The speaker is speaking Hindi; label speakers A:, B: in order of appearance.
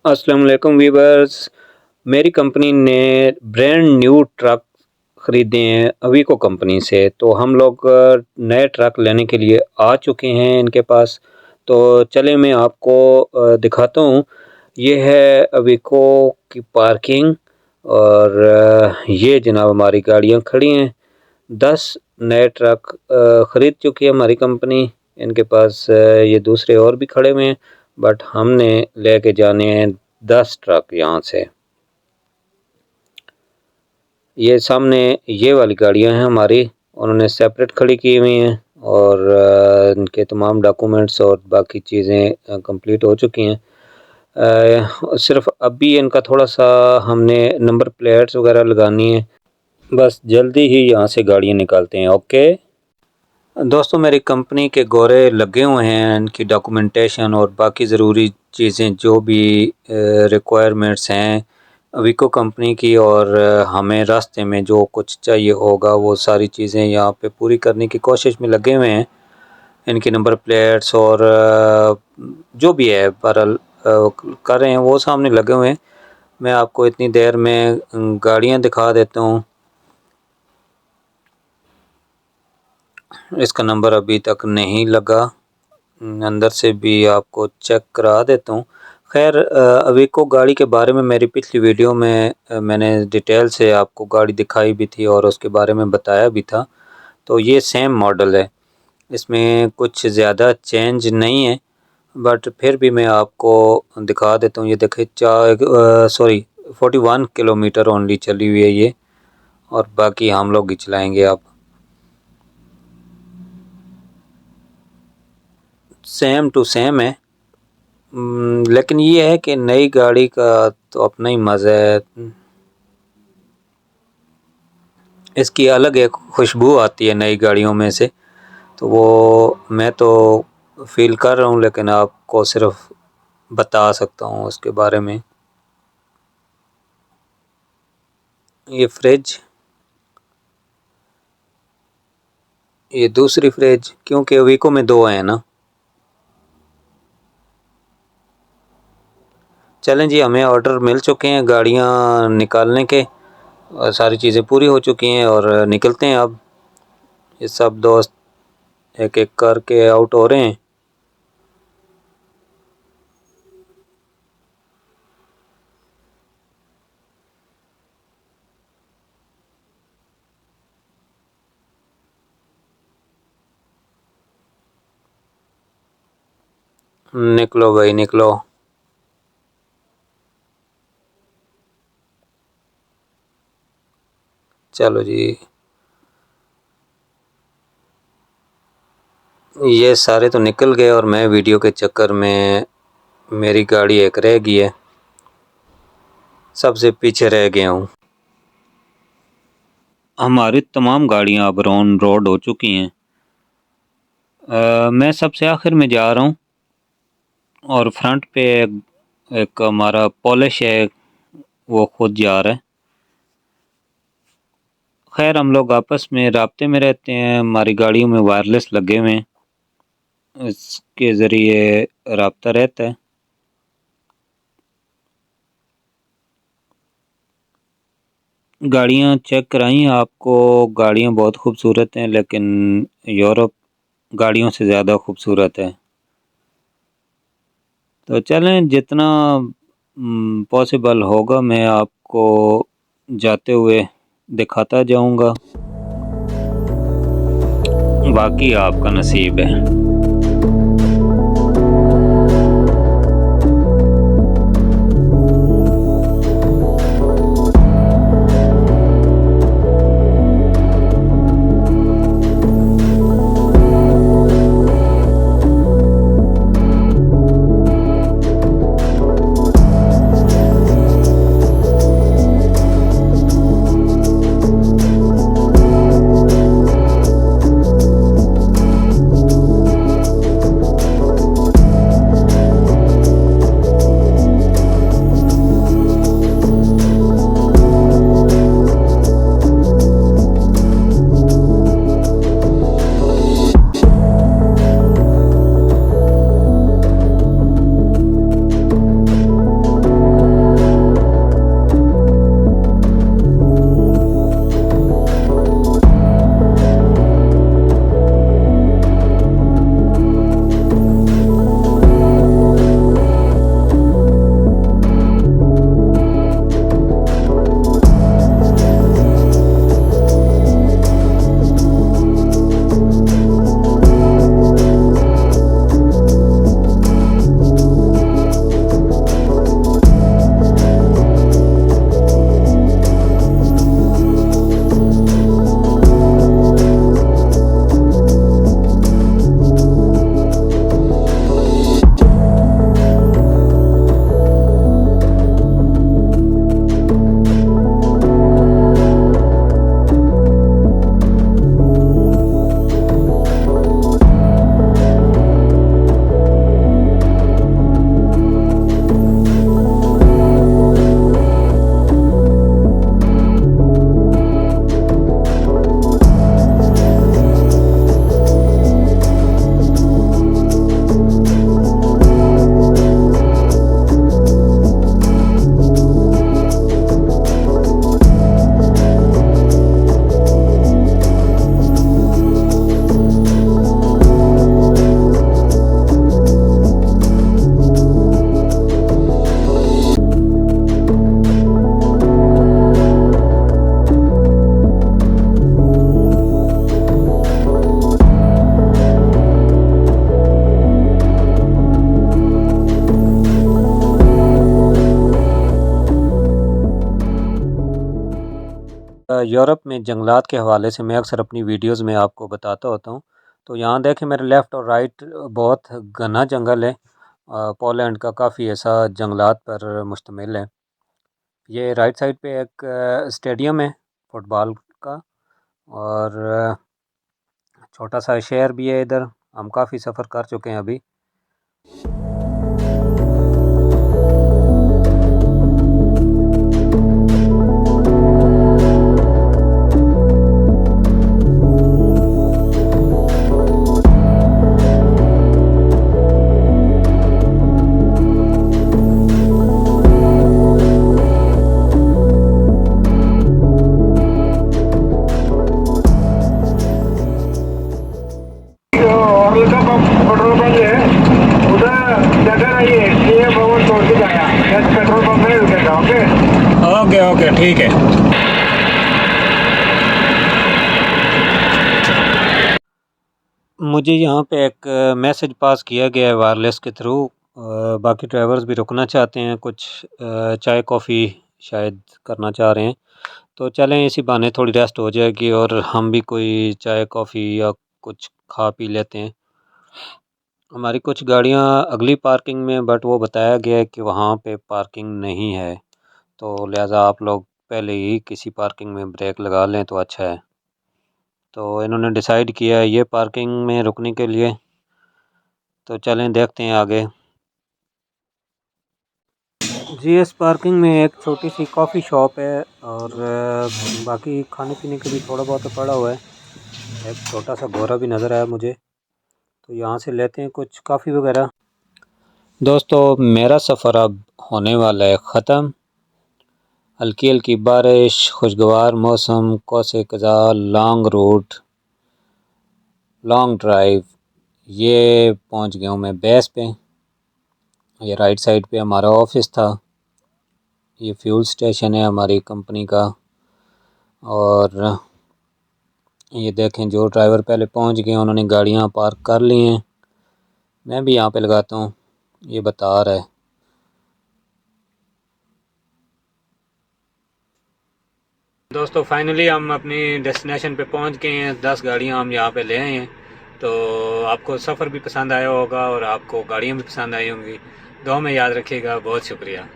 A: अस्सलाम वालेकुम वीवर्स। मेरी कंपनी ने ब्रांड न्यू ट्रक ख़रीदे हैं अवीको कंपनी से। तो हम लोग नए ट्रक लेने के लिए आ चुके हैं इनके पास। तो चले मैं आपको दिखाता हूँ। ये है अवीको की पार्किंग और ये जनाब हमारी गाड़ियाँ खड़ी हैं। 10 नए ट्रक ख़रीद चुकी है हमारी कंपनी। इनके पास ये दूसरे और भी खड़े हुए हैं, बट हमने लेके जाने हैं 10 ट्रक यहाँ से। ये सामने ये वाली गाड़ियाँ हैं हमारी, उन्होंने सेपरेट खड़ी की हुई हैं और इनके तमाम डॉक्यूमेंट्स और बाकी चीज़ें कंप्लीट हो चुकी हैं। सिर्फ अभी इनका थोड़ा सा हमने नंबर प्लेट्स वगैरह लगानी है, बस जल्दी ही यहाँ से गाड़ियाँ निकालते हैं। ओके दोस्तों, मेरी कंपनी के गोरे लगे हुए हैं, इनकी डॉक्यूमेंटेशन और बाकी ज़रूरी चीज़ें जो भी रिक्वायरमेंट्स हैं वीको कंपनी की, और हमें रास्ते में जो कुछ चाहिए होगा वो सारी चीज़ें यहाँ पे पूरी करने की कोशिश में लगे हुए हैं। इनकी नंबर प्लेट्स और जो भी है बहरहाल कर रहे हैं, वो सामने लगे हुए हैं। मैं आपको इतनी देर में गाड़ियाँ दिखा देता हूँ। इसका नंबर अभी तक नहीं लगा, अंदर से भी आपको चेक करा देता हूँ। खैर अवीको गाड़ी के बारे में मेरी पिछली वीडियो में मैंने डिटेल से आपको गाड़ी दिखाई भी थी और उसके बारे में बताया भी था। तो ये सेम मॉडल है, इसमें कुछ ज़्यादा चेंज नहीं है, बट फिर भी मैं आपको दिखा देता हूँ। ये देखिए 41 किलोमीटर ओनली चली हुई है ये, और बाकी हम लोग ही चलाएँगे। अब सेम टू सेम है, लेकिन ये है कि नई गाड़ी का तो अपना ही मज़ा है। इसकी अलग एक खुशबू आती है नई गाड़ियों में से, तो वो मैं तो फील कर रहा हूँ, लेकिन आपको सिर्फ बता सकता हूँ उसके बारे में। ये फ्रिज, ये दूसरी फ्रिज, क्योंकि वीको में दो हैं ना। चलें जी, हमें ऑर्डर मिल चुके हैं गाड़ियाँ निकालने के, और सारी चीज़ें पूरी हो चुकी हैं और निकलते हैं अब। ये सब दोस्त एक एक करके आउट हो रहे हैं। निकलो भाई निकलो। चलो जी, ये सारे तो निकल गए और मैं वीडियो के चक्कर में मेरी गाड़ी एक रह गई है, सबसे पीछे रह गया हूँ। हमारी तमाम गाड़ियाँ अब ऑन रोड हो चुकी हैं। मैं सबसे आखिर में जा रहा हूँ और फ्रंट पे एक हमारा पॉलिश है, वो खुद जा रहा है। खैर हम लोग आपस में राब्ते में रहते हैं, हमारी गाड़ियों में वायरलेस लगे हुए हैं, इसके ज़रिए राब्ता रहता है। गाड़ियाँ चेक कराई आपको, गाड़ियाँ बहुत खूबसूरत हैं, लेकिन यूरोप गाड़ियों से ज़्यादा खूबसूरत है। तो चलें, जितना पॉसिबल होगा मैं आपको जाते हुए दिखाता जाऊंगा, बाकी आपका नसीब है। यूरोप में जंगलात के हवाले से मैं अक्सर अपनी वीडियोस में आपको बताता होता हूँ। तो यहाँ देखें मेरे लेफ़्ट और राइट बहुत घना जंगल है। पोलैंड का काफ़ी ऐसा जंगलात पर मुश्तमिल है। ये राइट साइड पे एक स्टेडियम है फुटबॉल का, और छोटा सा शहर भी है इधर। हम काफ़ी सफ़र कर चुके हैं अभी।
B: पेट्रोल पंप है उधर जगह नहीं है, इसलिए भवन तोड़ के आया। पेट्रोल पंप में रुकेगा। ओके
A: ओके ओके ठीक है। मुझे यहाँ पे एक मैसेज पास किया गया है वायरलेस के थ्रू। बाकी ड्राइवर्स भी रुकना चाहते हैं, कुछ चाय कॉफ़ी शायद करना चाह रहे हैं। तो चलें, इसी बहाने थोड़ी रेस्ट हो जाएगी और हम भी कोई चाय कॉफ़ी या कुछ खा पी लेते हैं। हमारी कुछ गाड़ियाँ अगली पार्किंग में, बट वो बताया गया है कि वहाँ पे पार्किंग नहीं है, तो लिहाजा आप लोग पहले ही किसी पार्किंग में ब्रेक लगा लें तो अच्छा है। तो इन्होंने डिसाइड किया है ये पार्किंग में रुकने के लिए। तो चलें देखते हैं आगे। जी, इस पार्किंग में एक छोटी सी कॉफ़ी शॉप है और बाकी खाने पीने का भी थोड़ा बहुत पड़ा हुआ है। एक छोटा सा गोरा भी नज़र आया मुझे, तो यहाँ से लेते हैं कुछ कॉफ़ी वगैरह। दोस्तों, मेरा सफ़र अब होने वाला है ख़त्म। हल्की हल्की बारिश, खुशगवार मौसम, कोसे कज़ा, लॉन्ग रूट, लॉन्ग ड्राइव। ये पहुँच गया हूँ मैं बेस पे। ये राइट साइड पे हमारा ऑफिस था। ये फ्यूल स्टेशन है हमारी कंपनी का। और ये देखें, जो ड्राइवर पहले पहुंच गए उन्होंने गाड़ियां पार्क कर ली हैं। मैं भी यहाँ पे लगाता हूँ, ये बता रहा है। दोस्तों, फाइनली हम अपनी डेस्टिनेशन पे पहुंच गए हैं। 10 गाड़ियां हम यहाँ पे ले आए हैं। तो आपको सफ़र भी पसंद आया होगा और आपको गाड़ियाँ भी पसंद आई होंगी। दुआ में याद रखिएगा। बहुत शुक्रिया।